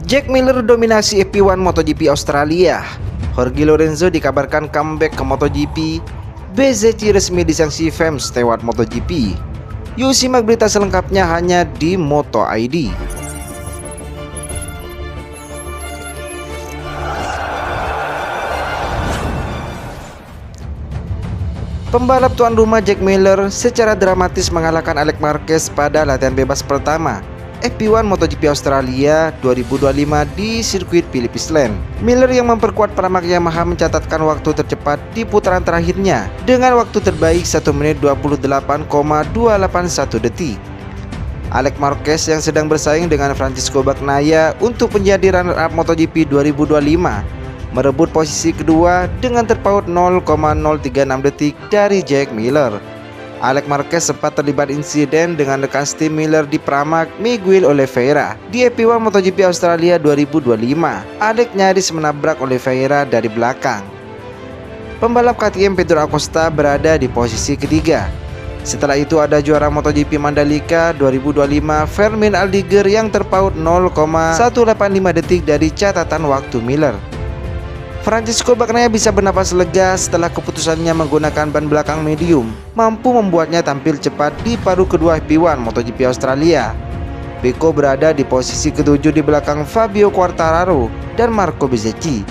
Jack Miller dominasi FP1 MotoGP Australia. Jorge Lorenzo dikabarkan comeback ke MotoGP. BZC resmi disanksi FIM Steward MotoGP. Yuk simak berita selengkapnya hanya di Moto ID. Pembalap tuan rumah Jack Miller secara dramatis mengalahkan Alex Marquez pada latihan bebas pertama FP1 MotoGP Australia 2025 di sirkuit Phillip Island. Miller yang memperkuat Pramac Yamaha mencatatkan waktu tercepat di putaran terakhirnya dengan waktu terbaik 1 menit 28,281 detik. Alex Marquez yang sedang bersaing dengan Francisco Bagnaia untuk menjadi runner-up MotoGP 2025 merebut posisi kedua dengan terpaut 0,036 detik dari Jack Miller. Alex Marquez sempat terlibat insiden dengan rekan tim Miller di Pramac, Miguel Oliveira, di FP1 MotoGP Australia 2025. Alex nyaris menabrak Oliveira dari belakang. Pembalap KTM Pedro Acosta berada di posisi ketiga. Setelah itu ada juara MotoGP Mandalika 2025 Fermin Aldiger yang terpaut 0,185 detik dari catatan waktu Miller. Francisco Bagnaia bisa bernapas lega setelah keputusannya menggunakan ban belakang medium, mampu membuatnya tampil cepat di paruh kedua FP1 MotoGP Australia. Pecco berada di posisi ketujuh di belakang Fabio Quartararo dan Marco Bezzecchi.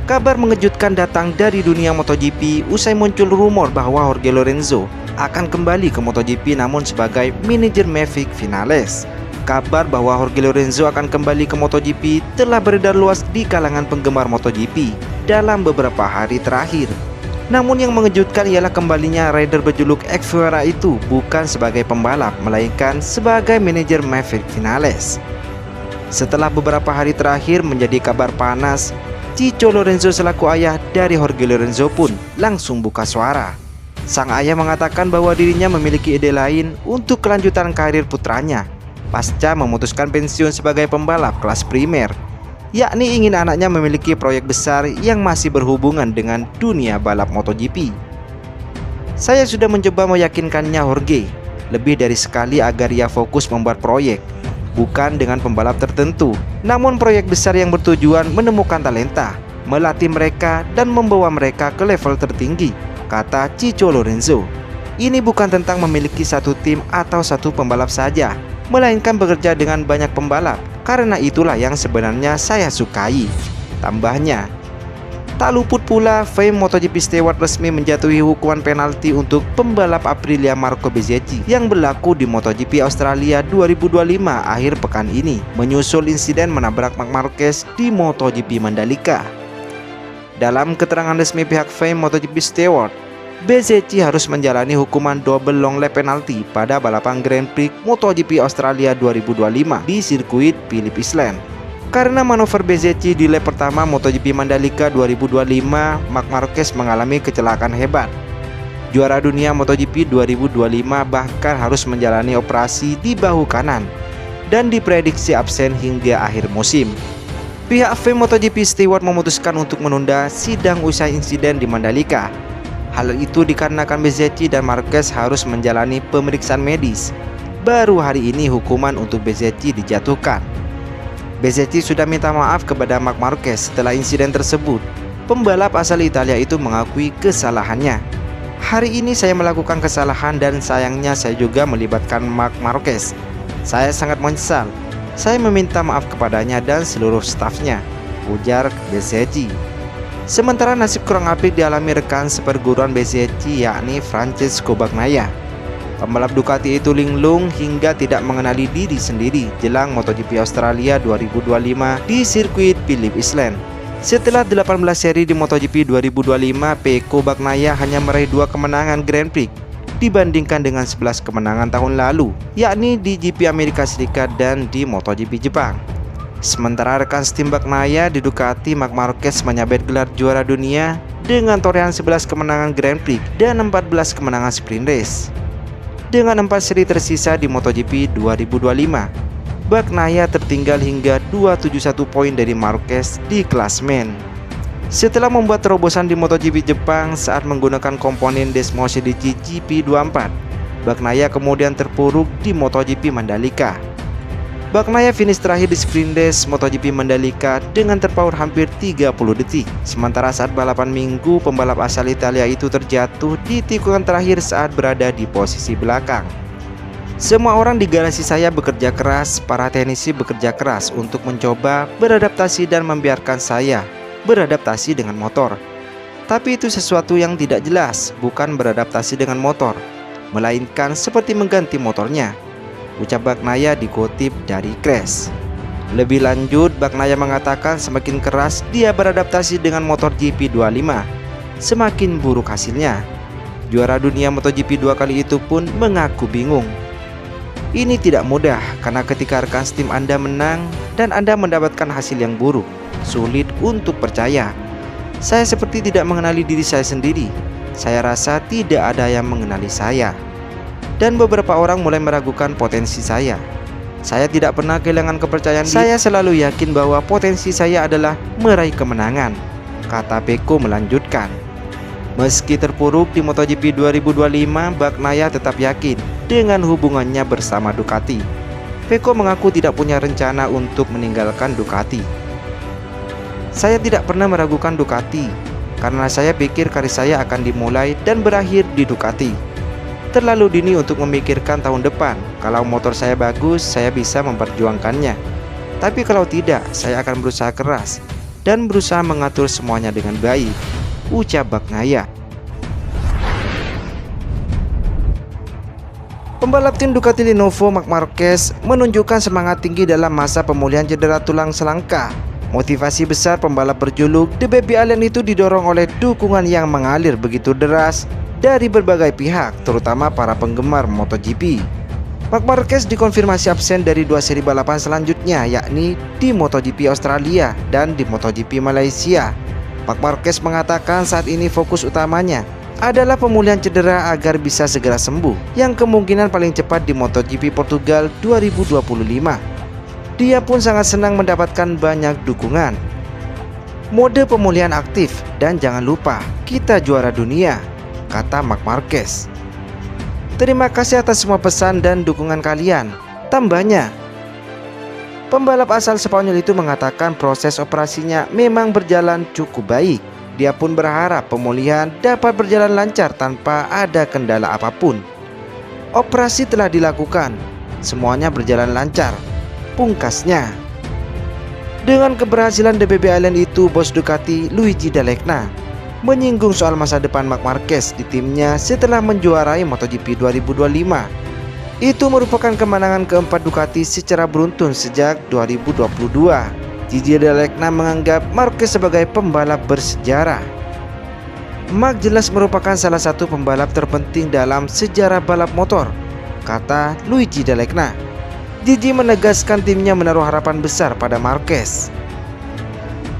Kabar mengejutkan datang dari dunia MotoGP usai muncul rumor bahwa Jorge Lorenzo akan kembali ke MotoGP namun sebagai manajer Maverick Vinales. Kabar bahwa Jorge Lorenzo akan kembali ke MotoGP telah beredar luas di kalangan penggemar MotoGP dalam beberapa hari terakhir. Namun yang mengejutkan ialah kembalinya rider berjuluk Ex-Fuera itu bukan sebagai pembalap, melainkan sebagai manajer Maverick Vinales. Setelah beberapa hari terakhir menjadi kabar panas, Chicho Lorenzo selaku ayah dari Jorge Lorenzo pun langsung buka suara. Sang ayah mengatakan bahwa dirinya memiliki ide lain untuk kelanjutan karir putranya pasca memutuskan pensiun sebagai pembalap kelas primer, yakni ingin anaknya memiliki proyek besar yang masih berhubungan dengan dunia balap MotoGP. Saya sudah mencoba meyakinkannya Jorge lebih dari sekali agar ia fokus membuat proyek, bukan dengan pembalap tertentu, namun proyek besar yang bertujuan menemukan talenta, melatih mereka dan membawa mereka ke level tertinggi, kata Chicho Lorenzo. Ini bukan tentang memiliki satu tim atau satu pembalap saja, melainkan bekerja dengan banyak pembalap. Karena itulah yang sebenarnya saya sukai, tambahnya. Tak luput pula FIM MotoGP Steward resmi menjatuhi hukuman penalti untuk pembalap Aprilia Marco Bezzecchi yang berlaku di MotoGP Australia 2025 akhir pekan ini, menyusul insiden menabrak Marc Marquez di MotoGP Mandalika. Dalam keterangan resmi pihak FIM MotoGP Steward, Bezzecchi harus menjalani hukuman double long lap penalti pada balapan Grand Prix MotoGP Australia 2025 di sirkuit Phillip Island. Karena manuver Bezzecchi di lap pertama MotoGP Mandalika 2025, Marc Marquez mengalami kecelakaan hebat. Juara dunia MotoGP 2025 bahkan harus menjalani operasi di bahu kanan dan diprediksi absen hingga akhir musim. Pihak FIM MotoGP Steward memutuskan untuk menunda sidang usai insiden di Mandalika. Hal itu dikarenakan Bezzecchi dan Marquez harus menjalani pemeriksaan medis. Baru hari ini hukuman untuk Bezzecchi dijatuhkan. Bezzecchi sudah minta maaf kepada Marc Marquez setelah insiden tersebut. Pembalap asal Italia itu mengakui kesalahannya. Hari ini saya melakukan kesalahan dan sayangnya saya juga melibatkan Marc Marquez. Saya sangat menyesal. Saya meminta maaf kepadanya dan seluruh stafnya, ujar Bezzecchi. Sementara nasib kurang apik dialami rekan seperguruan Bezzecchi yakni Francisco Bagnaia. Pembalap Ducati itu linglung hingga tidak mengenali diri sendiri jelang MotoGP Australia 2025 di sirkuit Phillip Island. Setelah 18 seri di MotoGP 2025, Pecco Bagnaia hanya meraih 2 kemenangan Grand Prix dibandingkan dengan 11 kemenangan tahun lalu, yakni di GP Amerika Serikat dan di MotoGP Jepang. Sementara rekan tim Bagnaia di Ducati, Marc Marquez menyabet gelar juara dunia dengan torehan 11 kemenangan Grand Prix dan 14 kemenangan sprint race. Dengan 4 seri tersisa di MotoGP 2025, Bagnaia tertinggal hingga 271 poin dari Marquez di klasmen. Setelah membuat terobosan di MotoGP Jepang saat menggunakan komponen Desmo Shinichi GP24, Bagnaia kemudian terpuruk di MotoGP Mandalika. Bagnaia finish terakhir di sprint race MotoGP Mandalika dengan terpaut hampir 30 detik. Sementara saat balapan minggu, pembalap asal Italia itu terjatuh di tikungan terakhir saat berada di posisi belakang. Semua orang di garasi saya bekerja keras, para teknisi bekerja keras untuk mencoba beradaptasi dan membiarkan saya beradaptasi dengan motor. Tapi itu sesuatu yang tidak jelas, bukan beradaptasi dengan motor, melainkan seperti mengganti motornya, ucap Bagnaia dikutip dari Crash. Lebih lanjut, Bagnaia mengatakan semakin keras dia beradaptasi dengan motor GP25, semakin buruk hasilnya. Juara dunia MotoGP 2 kali itu pun mengaku bingung. Ini tidak mudah karena ketika rekan tim Anda menang dan Anda mendapatkan hasil yang buruk, sulit untuk percaya. Saya seperti tidak mengenali diri saya sendiri. Saya rasa tidak ada yang mengenali saya. Dan beberapa orang mulai meragukan potensi saya. Saya tidak pernah kehilangan kepercayaan diri. Saya selalu yakin bahwa potensi saya adalah meraih kemenangan, kata Pecco melanjutkan. Meski terpuruk di MotoGP 2025, Bagnaia tetap yakin dengan hubungannya bersama Ducati. Pecco mengaku tidak punya rencana untuk meninggalkan Ducati. Saya tidak pernah meragukan Ducati, karena saya pikir karir saya akan dimulai dan berakhir di Ducati. Terlalu dini untuk memikirkan tahun depan. Kalau motor saya bagus, saya bisa memperjuangkannya. Tapi kalau tidak, saya akan berusaha keras dan berusaha mengatur semuanya dengan baik, ucap Bagnaia. Pembalap tim Ducati Lenovo Marc Marquez menunjukkan semangat tinggi dalam masa pemulihan cedera tulang selangka. Motivasi besar pembalap berjuluk The Baby Alien itu didorong oleh dukungan yang mengalir begitu deras dari berbagai pihak, terutama para penggemar MotoGP. Marc Marquez dikonfirmasi absen dari 2 seri balapan selanjutnya, yakni di MotoGP Australia dan di MotoGP Malaysia. Marc Marquez mengatakan saat ini fokus utamanya adalah pemulihan cedera agar bisa segera sembuh, yang kemungkinan paling cepat di MotoGP Portugal 2025. Dia pun sangat senang mendapatkan banyak dukungan. Mode pemulihan aktif dan jangan lupa kita juara dunia, kata Marc Marquez. Terima kasih atas semua pesan dan dukungan kalian, tambahnya. Pembalap asal Spanyol itu mengatakan proses operasinya memang berjalan cukup baik. Dia pun berharap pemulihan dapat berjalan lancar tanpa ada kendala apapun. Operasi telah dilakukan, semuanya berjalan lancar, pungkasnya. Dengan keberhasilan The Baby Alien itu, bos Ducati Luigi Dall'Egna menyinggung soal masa depan Marc Marquez di timnya setelah menjuarai MotoGP 2025. Itu merupakan kemenangan keempat Ducati secara beruntun sejak 2022. Gigi Dall'Egna menganggap Marquez sebagai pembalap bersejarah. Marc jelas merupakan salah satu pembalap terpenting dalam sejarah balap motor, kata Luigi Dall'Egna. Gigi menegaskan timnya menaruh harapan besar pada Marquez.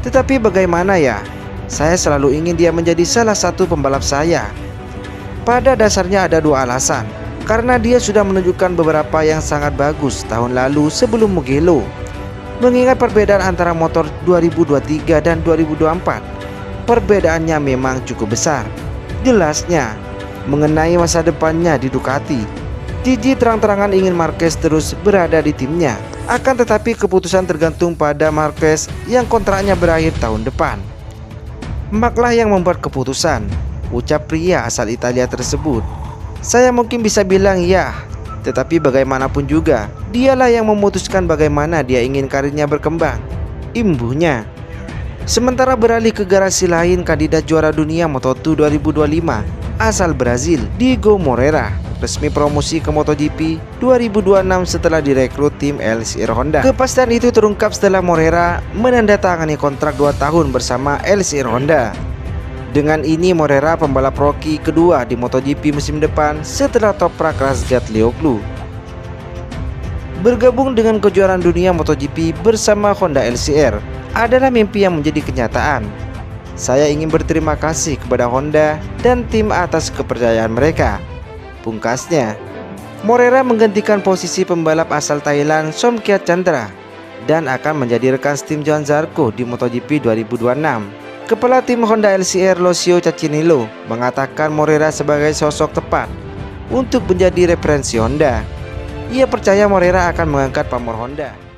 Tetapi bagaimana ya? Saya selalu ingin dia menjadi salah satu pembalap saya. Pada dasarnya ada 2 alasan. Karena dia sudah menunjukkan beberapa yang sangat bagus tahun lalu sebelum Mugello. Mengingat perbedaan antara motor 2023 dan 2024, perbedaannya memang cukup besar. Jelasnya, mengenai masa depannya di Ducati, Gigi terang-terangan ingin Marquez terus berada di timnya. Akan tetapi keputusan tergantung pada Marquez yang kontraknya berakhir tahun depan. Marc lah yang membuat keputusan, ucap pria asal Italia tersebut. Saya mungkin bisa bilang ya, tetapi bagaimanapun juga, dialah yang memutuskan bagaimana dia ingin karirnya berkembang, imbuhnya. Sementara beralih ke garasi lain, kandidat juara dunia Moto2 2025 asal Brazil, Diego Moreira, resmi promosi ke MotoGP 2026 setelah direkrut tim LCR Honda. Kepastian itu terungkap setelah Moreira menandatangani kontrak 2 tahun bersama LCR Honda. Dengan ini Moreira pembalap rookie kedua di MotoGP musim depan setelah Toprak Razgatlioglu. Bergabung dengan kejuaraan dunia MotoGP bersama Honda LCR adalah mimpi yang menjadi kenyataan. Saya ingin berterima kasih kepada Honda dan tim atas kepercayaan mereka, pungkasnya. Moreira menggantikan posisi pembalap asal Thailand Somkiat Chandra dan akan menjadi rekan tim Johan Zarco di MotoGP 2026. Kepala tim Honda LCR Locio Cacinello mengatakan Moreira sebagai sosok tepat untuk menjadi referensi Honda. Ia percaya Morera akan mengangkat pamor Honda.